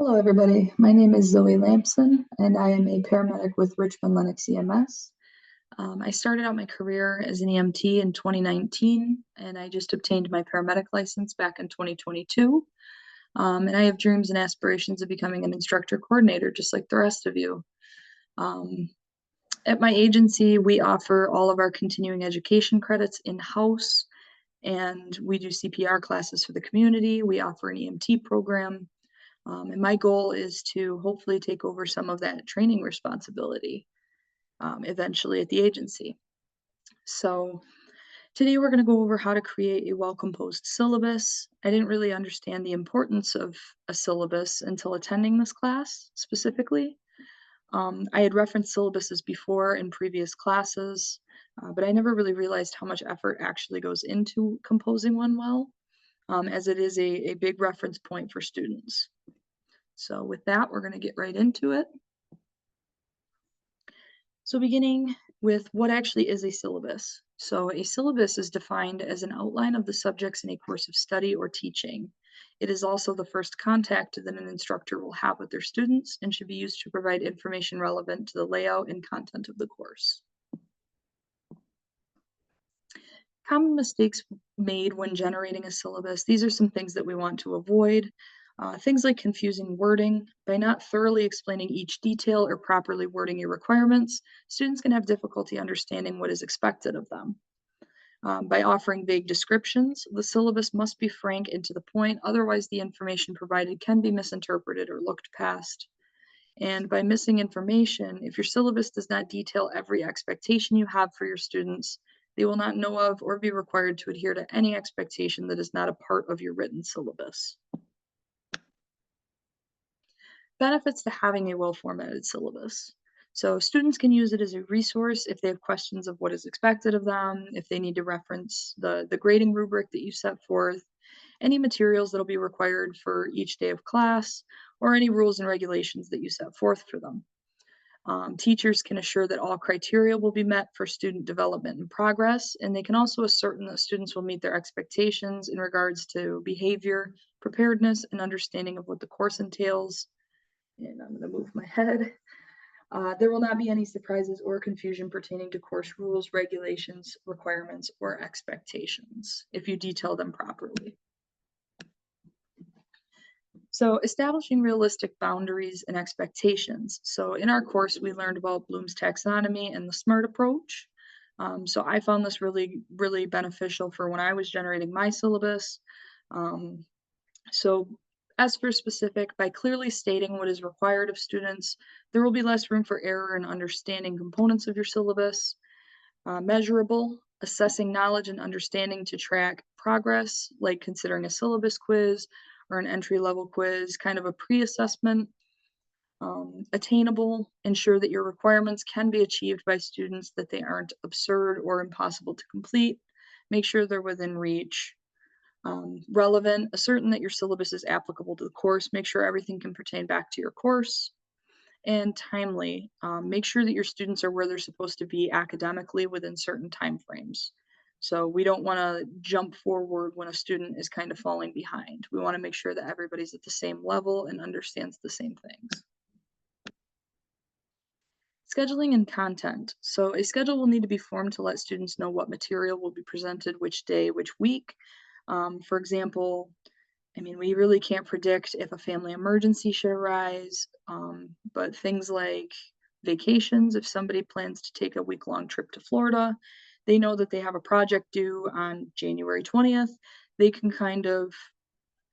Hello, everybody. My name is Zoe Lambson, and I am a paramedic with Richmond Lennox EMS. I started out my career as an EMT in 2019, and I just obtained my paramedic license back in 2022. And I have dreams and aspirations of becoming an instructor coordinator, just like the rest of you. At my agency, we offer all of our continuing education credits in-house, and we do CPR classes for the community. We offer an EMT program. And my goal is to hopefully take over some of that training responsibility eventually at the agency. So today we're going to go over how to create a well-composed syllabus. I didn't really understand the importance of a syllabus until attending this class specifically. I had referenced syllabuses before in previous classes, but I never really realized how much effort actually goes into composing one well, as it is a big reference point for students. So with that, we're going to get right into it. So beginning with what actually is a syllabus. So a syllabus is defined as an outline of the subjects in a course of study or teaching. It is also the first contact that an instructor will have with their students and should be used to provide information relevant to the layout and content of the course. Common mistakes made when generating a syllabus. These are some things that we want to avoid. Things like confusing wording. By not thoroughly explaining each detail or properly wording your requirements, students can have difficulty understanding what is expected of them. By offering vague descriptions, the syllabus must be frank and to the point, otherwise the information provided can be misinterpreted or looked past. And by missing information, if your syllabus does not detail every expectation you have for your students, they will not know of or be required to adhere to any expectation that is not a part of your written syllabus. Benefits to having a well-formatted syllabus. So students can use it as a resource if they have questions of what is expected of them, if they need to reference the grading rubric that you set forth, any materials that will be required for each day of class, or any rules and regulations that you set forth for them. Teachers can assure that all criteria will be met for student development and progress, and they can also ascertain that students will meet their expectations in regards to behavior, preparedness, and understanding of what the course entails. And I'm going to move my head. There will not be any surprises or confusion pertaining to course rules, regulations, requirements, or expectations if you detail them properly. So establishing realistic boundaries and expectations. So in our course, we learned about Bloom's taxonomy and the SMART approach. So I found this really, really beneficial for when I was generating my syllabus. So as for specific, by clearly stating what is required of students, there will be less room for error in understanding components of your syllabus. Measurable, assessing knowledge and understanding to track progress, like considering a syllabus quiz or an entry-level quiz, kind of a pre-assessment. Attainable, ensure that your requirements can be achieved by students, that they aren't absurd or impossible to complete. Make sure they're within reach. Relevant, ascertain that your syllabus is applicable to the course. Make sure everything can pertain back to your course. And timely, make sure that your students are where they're supposed to be academically within certain timeframes. So we don't want to jump forward when a student is kind of falling behind. We want to make sure that everybody's at the same level and understands the same things. Scheduling and content. So a schedule will need to be formed to let students know what material will be presented which day, which week. For example, we really can't predict if a family emergency should arise, but things like vacations, if somebody plans to take a week-long trip to Florida, they know that they have a project due on January 20th. They can kind of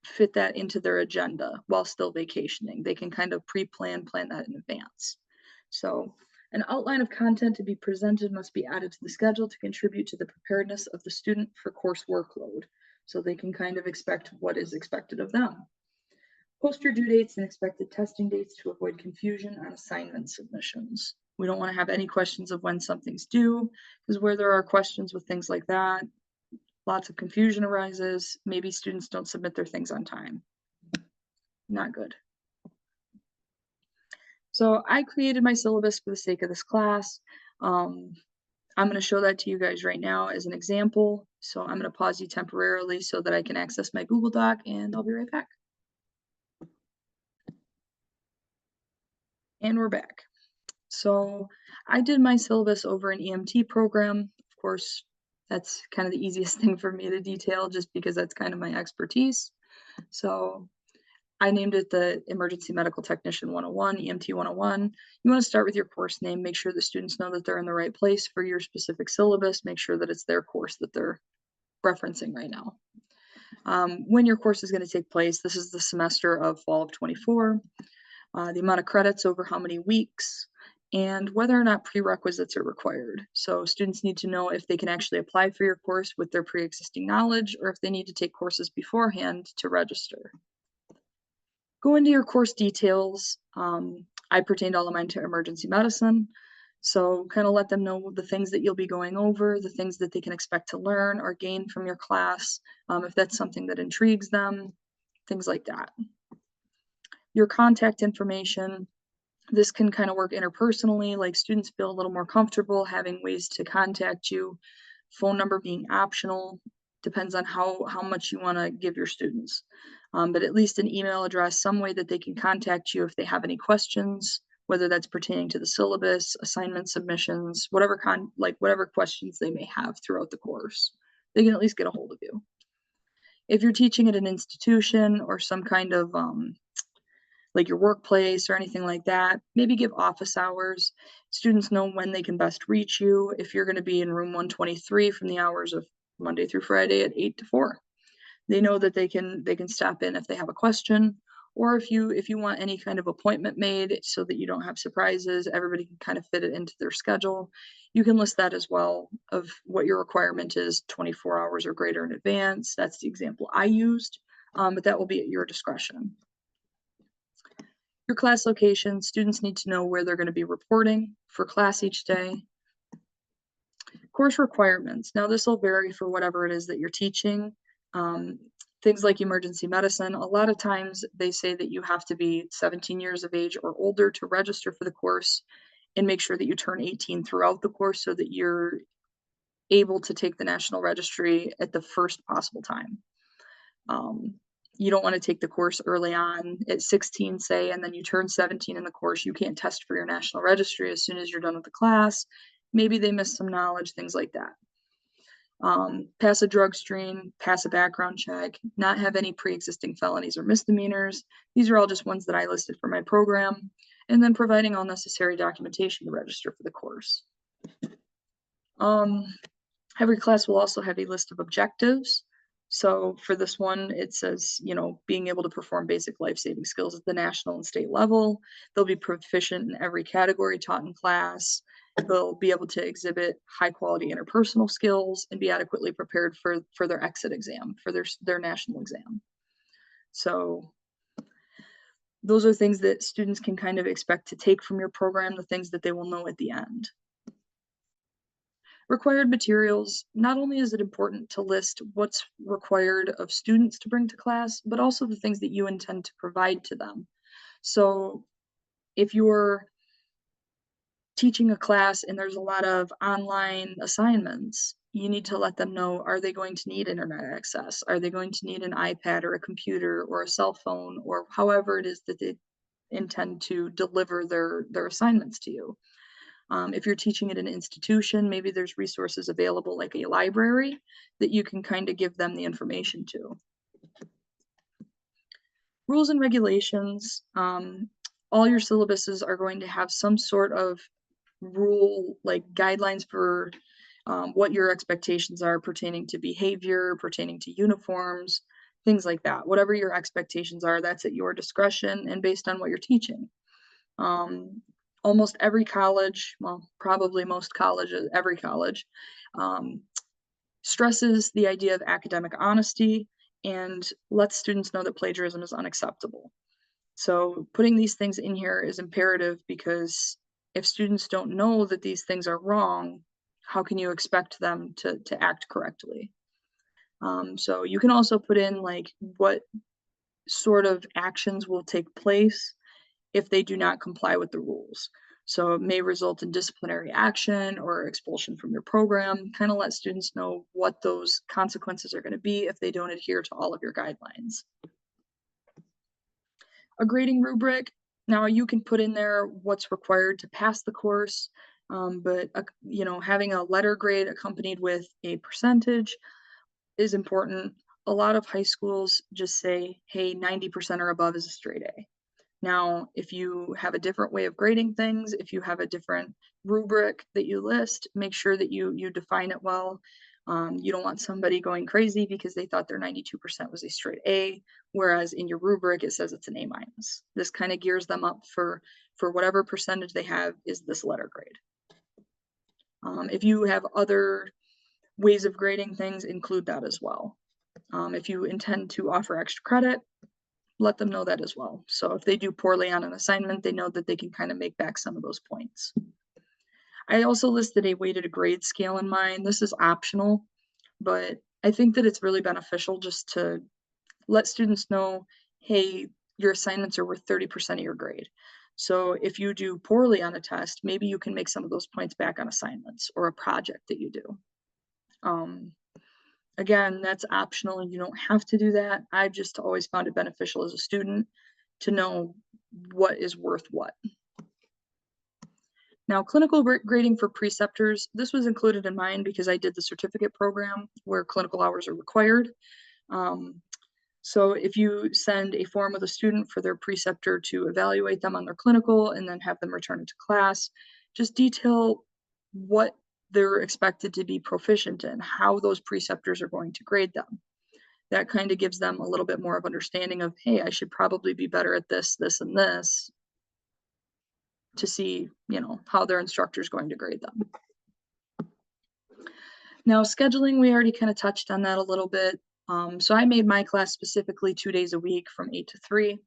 fit that into their agenda while still vacationing. They can kind of plan that in advance. So an outline of content to be presented must be added to the schedule to contribute to the preparedness of the student for course workload, so they can kind of expect what is expected of them. Post your due dates and expected testing dates to avoid confusion on assignment submissions. We don't want to have any questions of when something's due, because where there are questions with things like that, lots of confusion arises. Maybe students don't submit their things on time. Not good. So I created my syllabus for the sake of this class. I'm going to show that to you guys right now as an example. So I'm going to pause you temporarily so that I can access my Google Doc, and I'll be right back. And we're back. So I did my syllabus over an EMT program. Of course, that's kind of the easiest thing for me to detail just because that's kind of my expertise. So I named it the Emergency Medical Technician 101, EMT 101. You want to start with your course name, make sure the students know that they're in the right place for your specific syllabus, make sure that it's their course that they're referencing right now. When your course is going to take place, this is the semester of fall of 24, the amount of credits over how many weeks, and whether or not prerequisites are required. So students need to know if they can actually apply for your course with their pre-existing knowledge or if they need to take courses beforehand to register. Go into your course details. I pertained all of mine to emergency medicine. So kind of let them know the things that you'll be going over, the things that they can expect to learn or gain from your class, if that's something that intrigues them, things like that. Your contact information, this can kind of work interpersonally, like students feel a little more comfortable having ways to contact you. Phone number being optional, depends on how much you want to give your students. But at least an email address, some way that they can contact you if they have any questions, whether that's pertaining to the syllabus, assignment submissions, whatever whatever questions they may have throughout the course. They can at least get a hold of you. If you're teaching at an institution or some kind of like your workplace or anything like that, maybe give office hours. Students know when they can best reach you. If you're going to be in room 123 from the hours of Monday through Friday at 8 to 4, they know that they can stop in if they have a question, or if you want any kind of appointment made so that you don't have surprises, everybody can kind of fit it into their schedule. You can list that as well of what your requirement is 24 hours or greater in advance. That's the example I used, but that will be at your discretion. Your class location, students need to know where they're going to be reporting for class each day. Course requirements. Now this will vary for whatever it is that you're teaching. Things like emergency medicine, a lot of times they say that you have to be 17 years of age or older to register for the course and make sure that you turn 18 throughout the course so that you're able to take the national registry at the first possible time. You don't want to take the course early on at 16, say, and then you turn 17 in the course. You can't test for your national registry as soon as you're done with the class. Maybe they missed some knowledge, things like that. Pass a drug screen, pass a background check, not have any pre-existing felonies or misdemeanors. These are all just ones that I listed for my program. And then providing all necessary documentation to register for the course. Every class will also have a list of objectives. So for this one, it says, being able to perform basic life-saving skills at the national and state level. They'll be proficient in every category taught in class. They'll be able to exhibit high-quality interpersonal skills and be adequately prepared for their exit exam, for their national exam. So those are things that students can kind of expect to take from your program, the things that they will know at the end. Required materials, not only is it important to list what's required of students to bring to class, but also the things that you intend to provide to them. So if you're teaching a class and there's a lot of online assignments, you need to let them know, are they going to need internet access? Are they going to need an iPad or a computer or a cell phone or however it is that they intend to deliver their assignments to you? If you're teaching at an institution, maybe there's resources available like a library that you can kind of give them the information to. Rules and regulations. All your syllabuses are going to have some sort of rule, like guidelines for what your expectations are pertaining to behavior, pertaining to uniforms, things like that. Whatever your expectations are, that's at your discretion and based on what you're teaching. Almost every college, well, probably most colleges, every college, stresses the idea of academic honesty and lets students know that plagiarism is unacceptable. So putting these things in here is imperative because if students don't know that these things are wrong, how can you expect them to act correctly? So you can also put in like what sort of actions will take place if they do not comply with the rules. So it may result in disciplinary action or expulsion from your program. Kind of let students know what those consequences are going to be if they don't adhere to all of your guidelines. A grading rubric. Now you can put in there what's required to pass the course, but having a letter grade accompanied with a percentage is important. A lot of high schools just say, hey, 90% or above is a straight A. Now, if you have a different way of grading things, if you have a different rubric that you list, make sure that you define it well. You don't want somebody going crazy because they thought their 92% was a straight A, whereas in your rubric it says it's an A minus. This kind of gears them up for whatever percentage they have is this letter grade. If you have other ways of grading things, include that as well. If you intend to offer extra credit, let them know that as well. So if they do poorly on an assignment, they know that they can kind of make back some of those points. I also listed a weighted grade scale in mine. This is optional, but I think that it's really beneficial just to let students know, hey, your assignments are worth 30% of your grade. So if you do poorly on a test, maybe you can make some of those points back on assignments or a project that you do. Again, that's optional and you don't have to do that. I've just always found it beneficial as a student to know what is worth what. Now, clinical grading for preceptors, this was included in mine because I did the certificate program where clinical hours are required. So if you send a form with a student for their preceptor to evaluate them on their clinical and then have them return it to class, just detail what they're expected to be proficient in, how those preceptors are going to grade them. That kind of gives them a little bit more of understanding of, hey, I should probably be better at this, this, and this to see, how their instructor is going to grade them. Now, scheduling, we already kind of touched on that a little bit. So I made my class specifically 2 days a week from 8 to 3.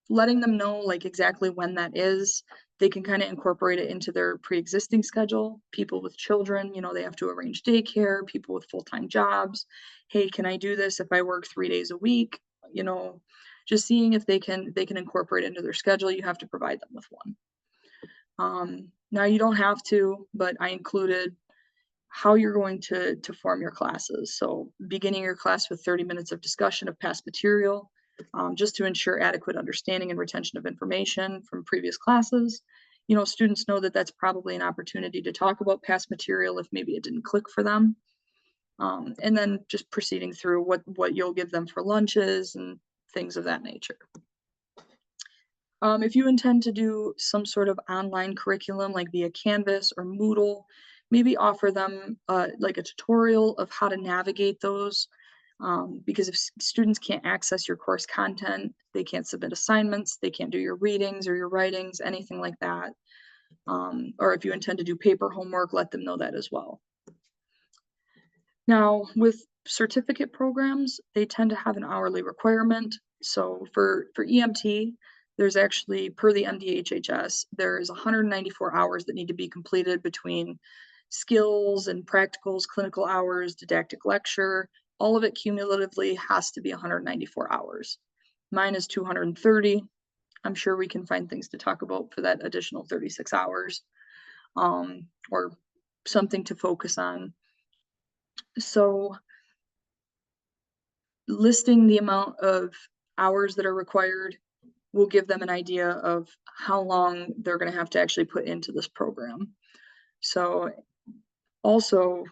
Letting them know like exactly when that is. They can kind of incorporate it into their pre-existing schedule. People with children, they have to arrange daycare, people with full-time jobs. Hey, can I do this if I work 3 days a week? Just seeing if they can incorporate it into their schedule. You have to provide them with one. Now you don't have to, but I included how you're going to form your classes. So beginning your class with 30 minutes of discussion of past material, just to ensure adequate understanding and retention of information from previous classes. Students know that that's probably an opportunity to talk about past material if maybe it didn't click for them. And then just proceeding through what you'll give them for lunches and things of that nature. If you intend to do some sort of online curriculum like via Canvas or Moodle, maybe offer them like a tutorial of how to navigate those. Because if students can't access your course content, they can't submit assignments, they can't do your readings or your writings, anything like that. Or if you intend to do paper homework, let them know that as well. Now, with certificate programs, they tend to have an hourly requirement. So for EMT, there's actually, per the MDHHS, there's 194 hours that need to be completed between skills and practicals, clinical hours, didactic lecture. All of it cumulatively has to be 194 hours. Mine is 230. I'm sure we can find things to talk about for that additional 36 hours, or something to focus on. So listing the amount of hours that are required will give them an idea of how long they're going to have to actually put into this program. So also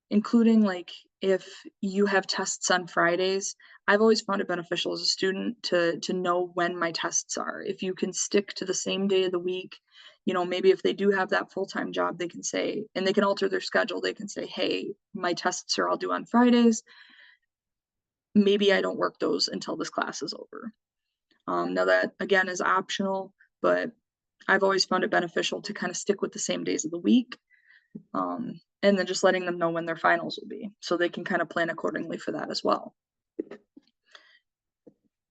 including like if you have tests on Fridays, I've always found it beneficial as a student to know when my tests are. If you can stick to the same day of the week, maybe if they do have that full-time job, they can say, and they can alter their schedule, they can say, hey, my tests are all due on Fridays. Maybe I don't work those until this class is over. Now that again is optional, but I've always found it beneficial to kind of stick with the same days of the week. And then just letting them know when their finals will be, so they can kind of plan accordingly for that as well.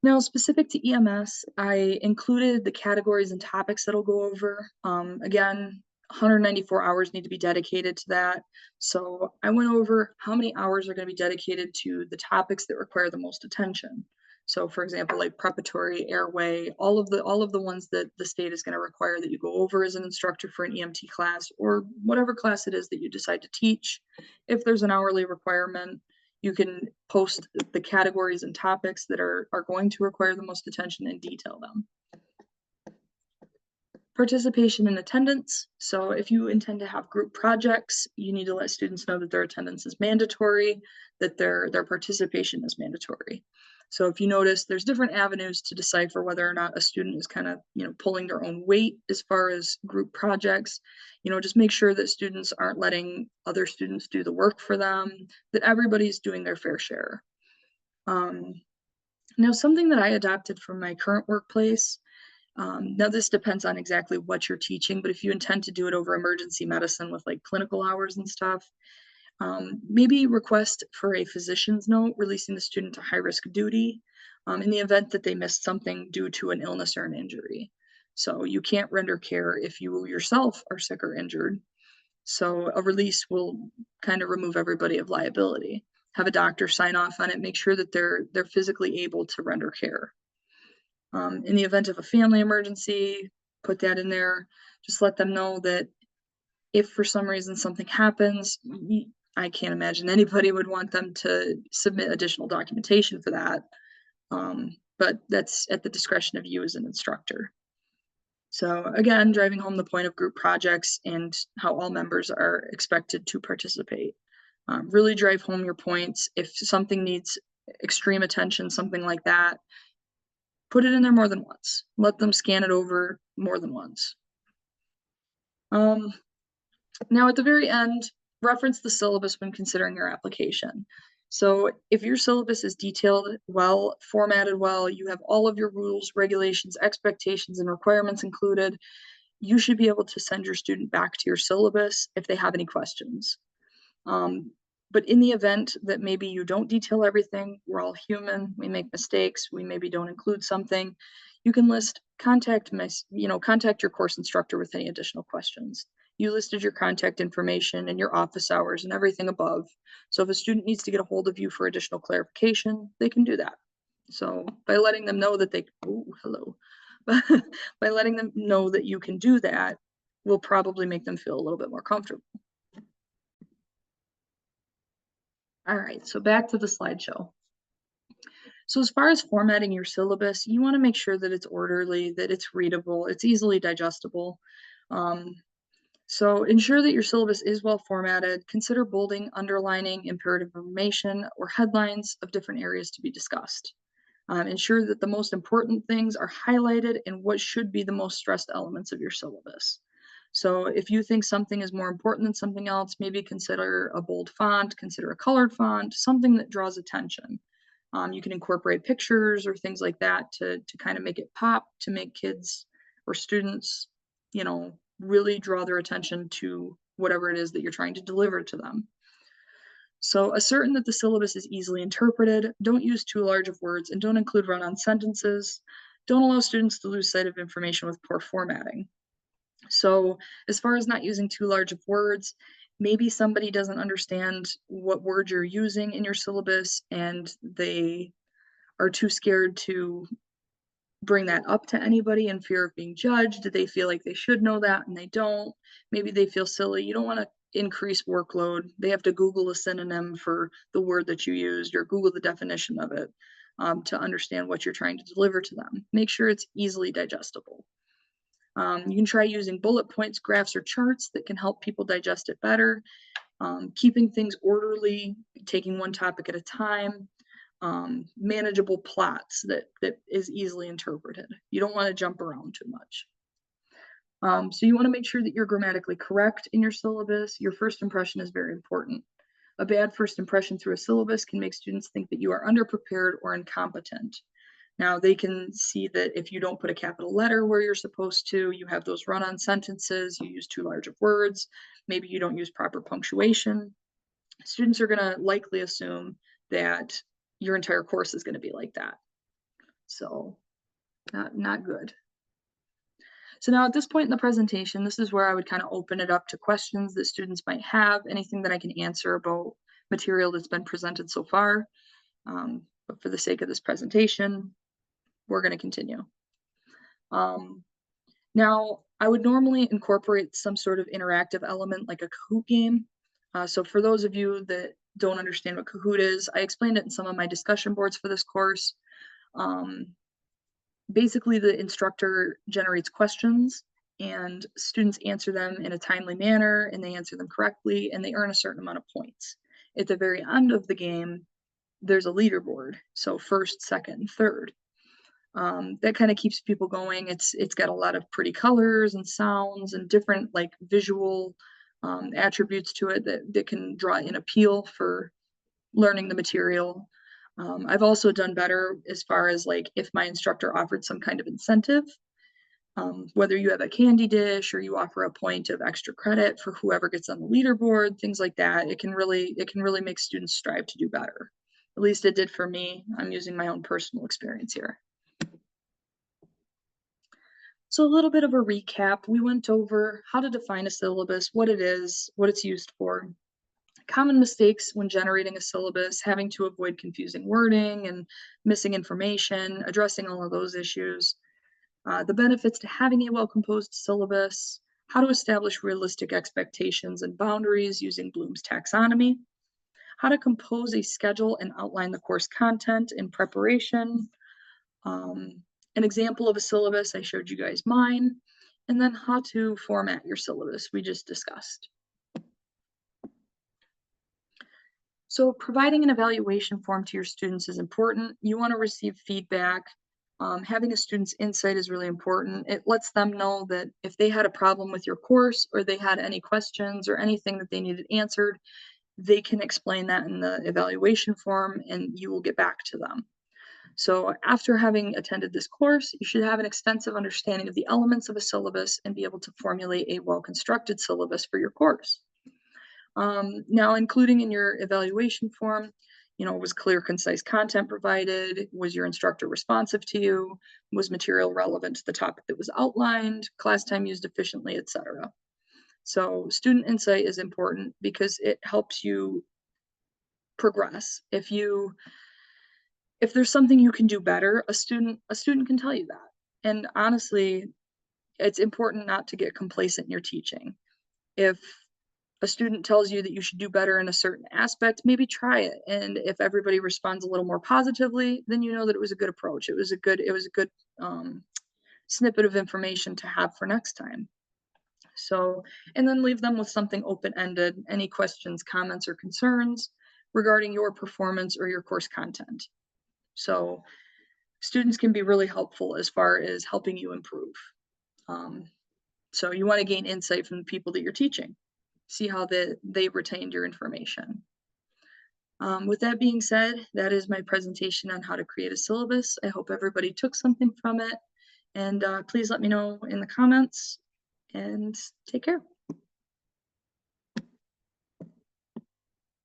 Now, specific to EMS, I included the categories and topics that I'll go over. Again, 194 hours need to be dedicated to that. So I went over how many hours are going to be dedicated to the topics that require the most attention. So for example, like preparatory, airway, all of the ones that the state is going to require that you go over as an instructor for an EMT class or whatever class it is that you decide to teach. If there's an hourly requirement, you can post the categories and topics that are going to require the most attention and detail them. Participation and attendance. So if you intend to have group projects, you need to let students know that their attendance is mandatory, that their participation is mandatory. So if you notice, there's different avenues to decipher whether or not a student is kind of, pulling their own weight as far as group projects. Just make sure that students aren't letting other students do the work for them, that everybody's doing their fair share. Now, something that I adopted from my current workplace, now this depends on exactly what you're teaching, but if you intend to do it over emergency medicine with like clinical hours and stuff, maybe request for a physician's note releasing the student to high risk duty in the event that they missed something due to an illness or an injury. So you can't render care if you yourself are sick or injured. So a release will kind of remove everybody of liability. Have a doctor sign off on it, make sure that they're physically able to render care. In the event of a family emergency, put that in there. Just let them know that if for some reason something happens, I can't imagine anybody would want them to submit additional documentation for that. But that's at the discretion of you as an instructor. So again, driving home the point of group projects and how all members are expected to participate. Really drive home your points. If something needs extreme attention, something like that, put it in there more than once. Let them scan it over more than once. Now at the very end, reference the syllabus when considering your application. So if your syllabus is detailed well, formatted well, you have all of your rules, regulations, expectations, and requirements included, you should be able to send your student back to your syllabus if they have any questions. But in the event that maybe you don't detail everything, we're all human, we make mistakes, we maybe don't include something, you can list contact your course instructor with any additional questions. You listed your contact information and your office hours and everything above. So if a student needs to get a hold of you for additional clarification, they can do that. So by letting them know that by letting them know that you can do that will probably make them feel a little bit more comfortable. All right, so back to the slideshow. So as far as formatting your syllabus, you want to make sure that it's orderly, that it's readable, it's easily digestible. So ensure that your syllabus is well formatted. Consider bolding, underlining imperative information or headlines of different areas to be discussed. Ensure that the most important things are highlighted and what should be the most stressed elements of your syllabus. So if you think something is more important than something else, maybe consider a bold font, consider a colored font, something that draws attention. You can incorporate pictures or things like that to kind of make it pop, to make kids or students, really draw their attention to whatever it is that you're trying to deliver to them. So ascertain that the syllabus is easily interpreted, don't use too large of words, and don't include run-on sentences. Don't allow students to lose sight of information with poor formatting. So as far as not using too large of words, maybe somebody doesn't understand what word you're using in your syllabus and they are too scared to bring that up to anybody in fear of being judged. Do they feel like they should know that and they don't? Maybe they feel silly. You don't want to increase workload. They have to Google a synonym for the word that you used or Google the definition of it to understand what you're trying to deliver to them. Make sure it's easily digestible. You can try using bullet points, graphs, or charts that can help people digest it better. Keeping things orderly, taking one topic at a time, manageable plots that is easily interpreted. You don't want to jump around too much. So you want to make sure that you're grammatically correct in your syllabus. Your first impression is very important. A bad first impression through a syllabus can make students think that you are underprepared or incompetent. Now they can see that if you don't put a capital letter where you're supposed to, you have those run-on sentences, you use too large of words, maybe you don't use proper punctuation. Students are going to likely assume that your entire course is going to be like that. So not good. So now at this point in the presentation, this is where I would kind of open it up to questions that students might have, anything that I can answer about material that's been presented so far. But for the sake of this presentation, we're going to continue. Now, I would normally incorporate some sort of interactive element like a Kahoot game. So for those of you that don't understand what Kahoot is, I explained it in some of my discussion boards for this course. Basically, the instructor generates questions and students answer them in a timely manner, and they answer them correctly, and they earn a certain amount of points. At the very end of the game, there's a leaderboard, so first, second, and third. That kind of keeps people going. It's got a lot of pretty colors and sounds and different like visual attributes to it that can draw in appeal for learning the material. I've also done better as far as like if my instructor offered some kind of incentive, whether you have a candy dish or you offer a point of extra credit for whoever gets on the leaderboard, things like that. It can really make students strive to do better. At least it did for me. I'm using my own personal experience here. So a little bit of a recap. We went over how to define a syllabus, what it is, what it's used for. Common mistakes when generating a syllabus, having to avoid confusing wording and missing information, addressing all of those issues. The benefits to having a well-composed syllabus, how to establish realistic expectations and boundaries using Bloom's taxonomy, how to compose a schedule and outline the course content in preparation, an example of a syllabus, I showed you guys mine, and then how to format your syllabus, we just discussed. So providing an evaluation form to your students is important. You want to receive feedback. Having a student's insight is really important. It lets them know that if they had a problem with your course or they had any questions or anything that they needed answered, they can explain that in the evaluation form and you will get back to them. So after having attended this course, you should have an extensive understanding of the elements of a syllabus and be able to formulate a well-constructed syllabus for your course. Now, including in your evaluation form, was clear, concise content provided? Was your instructor responsive to you? Was material relevant to the topic that was outlined? Class time used efficiently, etc. So student insight is important because it helps you progress. If there's something you can do better, a student can tell you that. And honestly, it's important not to get complacent in your teaching. If a student tells you that you should do better in a certain aspect, maybe try it. And if everybody responds a little more positively, then you know that it was a good approach. It was a good snippet of information to have for next time. So, and then leave them with something open-ended, any questions, comments, or concerns regarding your performance or your course content. So students can be really helpful as far as helping you improve. So you want to gain insight from the people that you're teaching. See how they retained your information. With that being said, that is my presentation on how to create a syllabus. I hope everybody took something from it. And please let me know in the comments and take care.